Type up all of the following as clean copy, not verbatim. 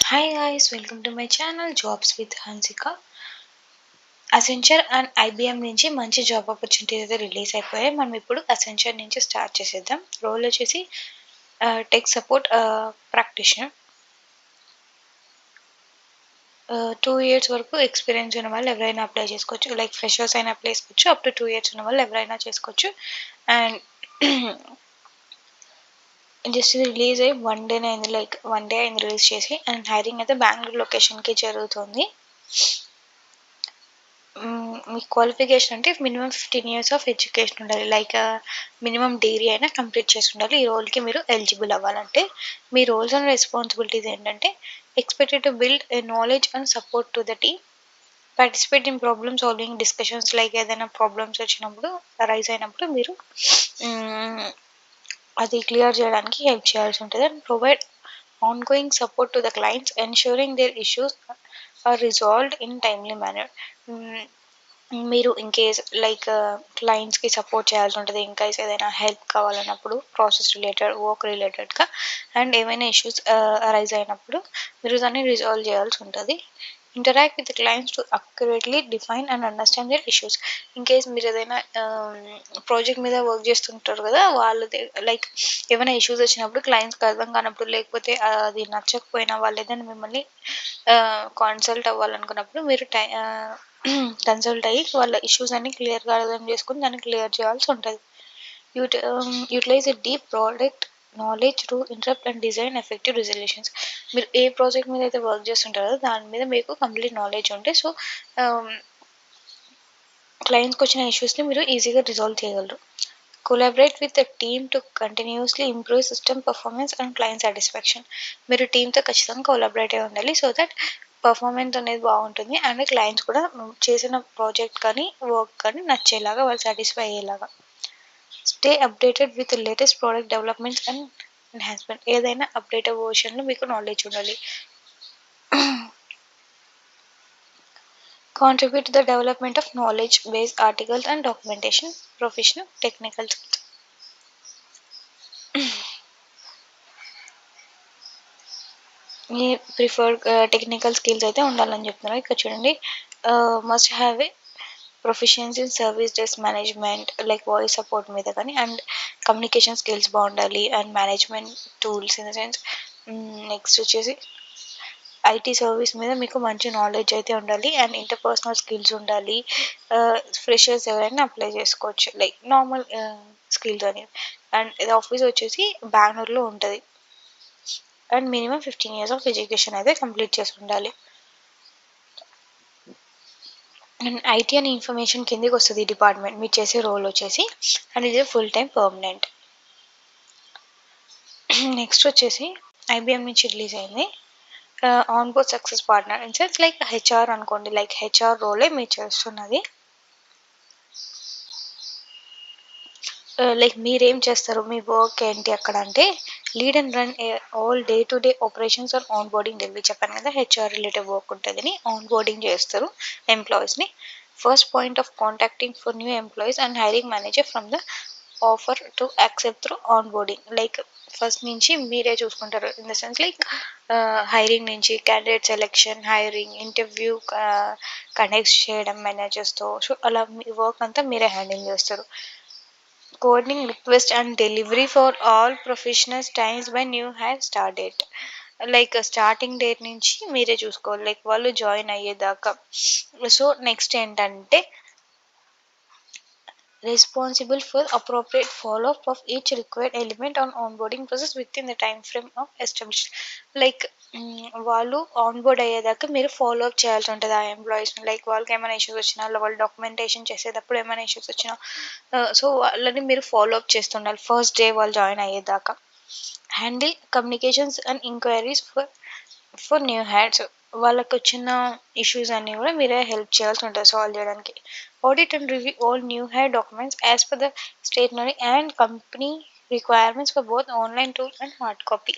Hi guys, welcome to my channel Jobs with Hansika. Accenture and IBM నుంచి మంచి job opportunities అయితే release అయిపోయాయి. మనం ఇప్పుడు అసెంచర్ నుంచి స్టార్ట్ చేసేద్దాం. రోల్ వచ్చేసి టెక్ సపోర్ట్ ప్రాక్టీషనర్. 2 ఇయర్స్ వరకు ఎక్స్పీరియన్స్ ఉన్న వాళ్ళు ఎవరైనా అప్లై చేసుకోవచ్చు. లైక్ ఫ్రెషర్స్ అయినా అప్లై చేసుకోవచ్చు. అప్ టు 2 ఇయర్స్ ఉన్న వాళ్ళు ఎవరైనా చేసుకోవచ్చు. అండ్ జస్ట్ రిలీజ్ అయ్యి 1 డేనే అయింది. లైక్ 1 డే అయింది రిలీజ్ చేసి. అండ్ హైరింగ్ అయితే బెంగళూరు లొకేషన్కి జరుగుతుంది. మీ క్వాలిఫికేషన్ అంటే మినిమం 15 ఇయర్స్ ఆఫ్ ఎడ్యుకేషన్ ఉండాలి. లైక్ మినిమం డిగ్రీ అయినా కంప్లీట్ చేసి ఉండాలి. ఈ రోల్కి మీరు ఎలిజిబుల్ అవ్వాలంటే మీ రోల్స్ అండ్ రెస్పాన్సిబిలిటీస్ ఏంటంటే expected to build a knowledge and support to the team, participate in problem solving discussions. Like ఏదైనా ప్రాబ్లమ్స్ వచ్చినప్పుడు రైజ్ అయినప్పుడు మీరు అది క్లియర్ చేయడానికి హెల్ప్ చేయాల్సి ఉంటుంది. And provide ongoing support to the clients ensuring their issues are resolved in timely manner. మీరు in case like క్లయింట్స్కి సపోర్ట్ చేయాల్సి ఉంటుంది. ఇన్ కేస్ ఏదైనా హెల్ప్ కావాలన్నప్పుడు ప్రాసెస్ రిలేటెడ్ వర్క్ రిలేటెడ్గా అండ్ ఏమైనా ఇష్యూస్ అరైజ్ అయినప్పుడు మీరు దాన్ని రిజాల్వ్ చేయాల్సి ఉంటుంది. Interact with clients to accurately define and understand their issues. In case మీరు ఏదైనా ప్రాజెక్ట్ మీద వర్క్ చేస్తుంటారు కదా, వాళ్ళది లైక్ ఏమైనా ఇష్యూస్ వచ్చినప్పుడు క్లయింట్స్కి అర్థం కానప్పుడు లేకపోతే అది నచ్చకపోయినా వాళ్ళు ఏదైనా మిమ్మల్ని కన్సల్ట్ అవ్వాలనుకున్నప్పుడు మీరు కన్సల్ట్ అయ్యి వాళ్ళ ఇష్యూస్ అన్ని క్లియర్గా అర్థం చేసుకుని దాన్ని క్లియర్ చేయాల్సి ఉంటుంది. Utilise a deep product knowledge to interrupt and design effective resolutions. మీరు ఏ ప్రాజెక్ట్ మీద అయితే వర్క్ చేస్తుంటారో దాని మీద మీకు కంప్లీట్ నాలెడ్జ్ ఉంటే సో క్లయింట్స్కి వచ్చిన ఇష్యూస్ని మీరు ఈజీగా రిజాల్వ్ చేయగలరు. Collaborate with the team to continuously improve system performance and client satisfaction. మీరు టీంతో ఖచ్చితంగా కొలాబరేట్ అయి ఉండాలి సో దట్ పర్ఫార్మెన్స్ అనేది బాగుంటుంది అండ్ క్లయింట్స్ కూడా చేసిన ప్రాజెక్ట్ కానీ వర్క్ కానీ నచ్చేలాగా వాళ్ళు సాటిస్ఫై అయ్యేలాగా. Stay updated with latest product developments and enhancement. ఏదైనా అప్డేటెడ్ వర్షన్లో మీకు నాలెడ్జ్ ఉండాలి. Contribute to the development of knowledge-based articles and documentation, professional technical skills. ఈ ప్రిఫర్డ్ టెక్నికల్ స్కిల్స్ అయితే ఉండాలని చెప్తున్నారు. ఇక్కడ చూడండి, must have a proficiency in service desk management like voice support మీద కానీ అండ్ కమ్యూనికేషన్ స్కిల్స్ బాగుండాలి and management tools in the sense. Next వచ్చేసి ఐటీ సర్వీస్ మీద మీకు మంచి నాలెడ్జ్ అయితే ఉండాలి అండ్ ఇంటర్పర్సనల్ స్కిల్స్ ఉండాలి. ఫ్రెషర్స్ ఎవరైనా అప్లై చేసుకోవచ్చు లైక్ నార్మల్ స్కిల్స్ అనేవి. అండ్ ఇది ఆఫీస్ వచ్చేసి బెంగళూరులో ఉంటుంది and minimum 15 years of education అయితే కంప్లీట్ చేసి ఉండాలి. అండ్ ఐటీ అండ్ ఇన్ఫర్మేషన్ కిందకి వస్తుంది ఈ డిపార్ట్మెంట్. మీరు చేసే రోల్ వచ్చేసి అండ్ ఇది ఫుల్ టైం పర్మనెంట్. నెక్స్ట్ వచ్చేసి ఐబిఎం నుంచి రిలీజ్ అయింది on board success partner in sense like HR అనుకోండి. లైక్ హెచ్ఆర్ రోలే మీరు చేస్తున్నది. లైక్ మీరేం చేస్తారు, మీ వర్క్ ఏంటి అక్కడ అంటే lead and run all day to day operations or onboarding delivery. చెప్పాను కదా హెచ్ఆర్ రిలేటెడ్ వర్క్ ఉంటుందని. ఆన్ బోర్డింగ్ చేస్తారు ఎంప్లాయీస్ని. First point of contacting for new employees and hiring manager from the offer to accept through onboarding. Like first నుంచి మీరే చూసుకుంటారు in the sense like hiring నుంచి candidate selection, hiring, interview conduct చేయడం మేనేజర్స్తో. So అలా మీ work అంతా మీరే handle చేస్తారు. Coding request and delivery for all professionals times by new hire start date. Like starting date నుంచి మీరే చూసుకోవాలి లైక్ వాళ్ళు జాయిన్ అయ్యేదాకా. సో నెక్స్ట్ ఏంటంటే responsible for appropriate follow-up of each required element on onboarding process within the time frame of established. Like వాళ్ళు onboard అయ్యేదాకా మీరు follow up చేయాల్సి ఉంటుంది ఆ ఎంప్లాయీస్ని. లైక్ వాళ్ళకి ఏమైనా ఇష్యూస్ వచ్చినా వాళ్ళు డాక్యుమెంటేషన్ చేసేటప్పుడు ఏమైనా ఇష్యూస్ వచ్చినా సో వాళ్ళని మీరు ఫాలో అప్ చేస్తుండాలి ఫస్ట్ డే వాళ్ళు జాయిన్ అయ్యేదాకా. Handle communications and enquiries for new heirs. వాళ్ళకి వచ్చిన ఇష్యూస్ అన్నీ కూడా మీరే హెల్ప్ చేయాల్సి ఉంటుంది సాల్వ్ చేయడానికి. Audit and review all new hire documents as per the stationery and company requirements for both online tool and hard copy.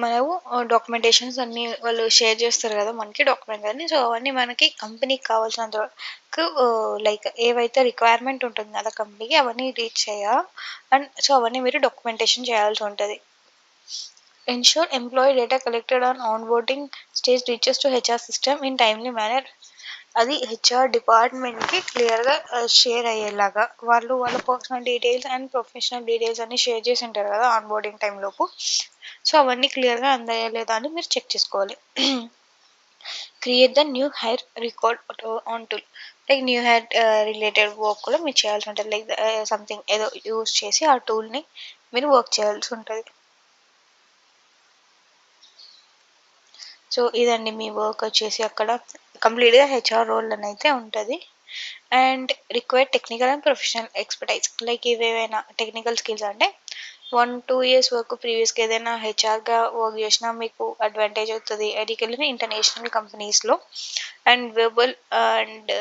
మనము documentations అన్నీ వాళ్ళు షేర్ చేస్తారు కదా మనకి డాక్యుమెంట్స్ అన్నీ. సో అవన్నీ మనకి కంపెనీకి కావాల్సినంత వరకు లైక్ ఏవైతే రిక్వైర్మెంట్ ఉంటుంది కదా కంపెనీకి అవన్నీ రీచ్ చేయాలి. అండ్ సో అవన్నీ మీరు డాక్యుమెంటేషన్ చేయాల్సి ఉంటుంది. ensure employee data collected on onboarding stage reaches to HR system in timely manner. అది హెచ్ఆర్ డిపార్ట్మెంట్కి క్లియర్గా షేర్ అయ్యేలాగా వాళ్ళు వాళ్ళ personal details and professional details అన్ని షేర్ చేసి ఉంటారు కదా ఆన్బోర్డింగ్ టైంలోపు. సో అవన్నీ క్లియర్గా అందాయా లేదా అని మీరు చెక్ చేసుకోవాలి. Create the new hire record on tool. Like new hire related work కూడా మీరు చేయాల్సి ఉంటుంది. లైక్ సంథింగ్ ఏదో యూస్ చేసి ఆ టూల్ని మీరు వర్క్ చేయాల్సి ఉంటుంది. సో ఇదండి మీ వర్క్ వచ్చేసి అక్కడ కంప్లీట్గా హెచ్ఆర్ రోల్ అని అయితే ఉంటుంది. And required technical and professional expertise. Like ఇవేవైనా టెక్నికల్ స్కిల్స్ అంటే 1-2 years వరకు ప్రీవియస్గా ఏదైనా హెచ్ఆర్గా వర్క్ చేసినా మీకు అడ్వాంటేజ్ అవుతుంది. ఎడికెళ్ళిన ఇంటర్నేషనల్ కంపెనీస్లో. And verbal and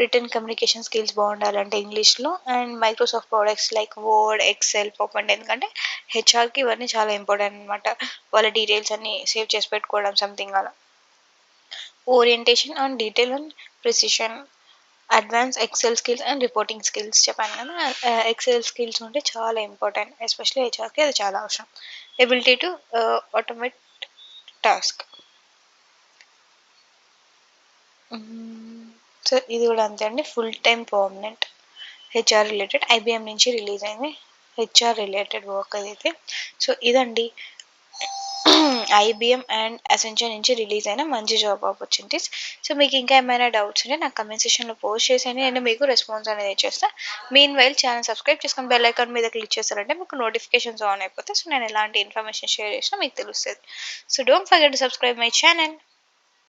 written communication skills బాగుండాలంటే ఇంగ్లీష్లో. And Microsoft products like Word, Excel, PowerPoint. ఎందుకంటే హెచ్ఆర్కి ఇవన్నీ చాలా ఇంపార్టెంట్ అనమాట. వాళ్ళ డీటెయిల్స్ అన్ని సేవ్ చేసి పెట్టుకోవడం సంథింగ్ అలా. Orientation on detail and precision. Advance Excel skills and reporting skills చెప్పాను కదా. ఎక్సెల్ స్కిల్స్ ఉంటే చాలా ఇంపార్టెంట్, ఎస్పెషల్లీ హెచ్ఆర్కి అది చాలా అవసరం. Ability to automate task. So ఇది కూడా అంతే అండి. Full time permanent HR related IBM నుంచి రిలీజ్ అయింది హెచ్ఆర్ రిలేటెడ్ వర్క్ అదైతే. సో ఇదండి ఐబిఎం అండ్ అసెంచర్ నుంచి రిలీజ్ అయిన మంచి జాబ్ ఆపర్చునిటీస్. సో మీకు ఇంకా ఏమైనా డౌట్స్ ఉంటే నాకు కమెంట్ సెక్షన్లో పోస్ట్ చేసేయండి, నేను మీకు రెస్పాన్స్ అనేది చేస్తాను. మీన్ వైల్ ఛానల్ సబ్స్క్రైబ్ చేసుకొని బెల్ ఐకాన్ మీద క్లిక్ చేస్తారంటే మీకు నోటిఫికేషన్స్ ఆన్ అయిపోతాయి. సో నేను ఎలాంటి ఇన్ఫర్మేషన్ షేర్ చేసినా మీకు తెలుస్తుంది. So don't forget to subscribe my channel.